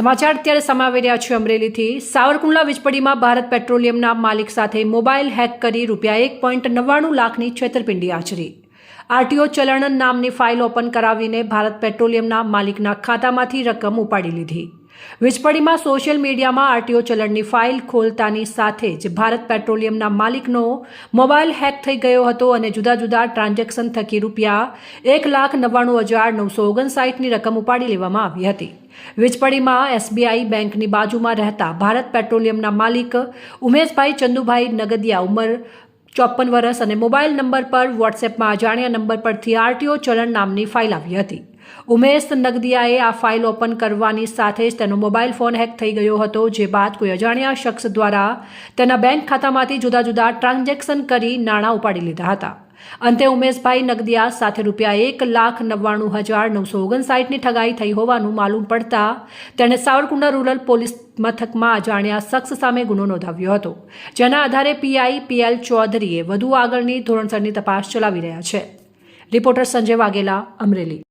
સમાચાર અત્યારે સમાવી રહ્યા છે અમરેલીથી। સાવરકુંડલા વીજપડીમાં ભારત પેટ્રોલિયમના માલિક સાથે મોબાઈલ હેક કરી ₹1.99 લાખની છેતરપિંડી આચરી। આરટીઓ ચલણ નામની ફાઇલ ઓપન કરાવીને ભારત પેટ્રોલિયમના માલિકના ખાતામાંથી રકમ ઉપાડી લીધી। વીજપડીમાં સોશિયલ મીડિયામાં આરટીઓ ચલણની ફાઇલ ખોલતાની સાથે જ ભારત પેટ્રોલિયમના માલિકનો મોબાઈલ હેક થઈ ગયો હતો અને જુદા જુદા ટ્રાન્ઝેક્શન થકી ₹1,99,959ની રકમ ઉપાડી લેવામાં આવી હતી। વીજપડીમાં એસબીઆઈ બેંકની બાજુમાં રહેતા ભારત પેટ્રોલિયમના માલિક ઉમેશભાઈ ચંદુભાઈ નગદિયા ઉંમર 54 વર્ષ અને મોબાઈલ નંબર પર વોટ્સએપમાં અજાણ્યા નંબર પરથી આરટીઓ ચલણ નામની ફાઇલ આવી હતી। ઉમેશ નગદિયાએ આ ફાઇલ ઓપન કરવાની સાથે જ તેનો મોબાઈલ ફોન હેક થઈ ગયો હતો, જે બાદ કોઈ અજાણ્યા શખ્સ દ્વારા તેના બેંક ખાતામાંથી જુદા જુદા ટ્રાન્ઝેક્શન કરી નાણાં ઉપાડી લીધા હતા। અંતે ઉમેશભાઈ નગદિયા સાથે ₹1,99,959ની ઠગાઈ થઈ હોવાનું માલુમ પડતા તેણે સાવરકુંડલા રૂરલ પોલીસ મથકમાં અજાણ્યા શખ્સ સામે ગુનો નોંધાવ્યો હતો, જેના આધારે પીઆઈ પીએલ ચૌધરીએ વધુ આગળની ધોરણસરની તપાસ ચલાવી રહ્યા છે। રિપોર્ટર સંજય વાઘેલા, અમરેલી।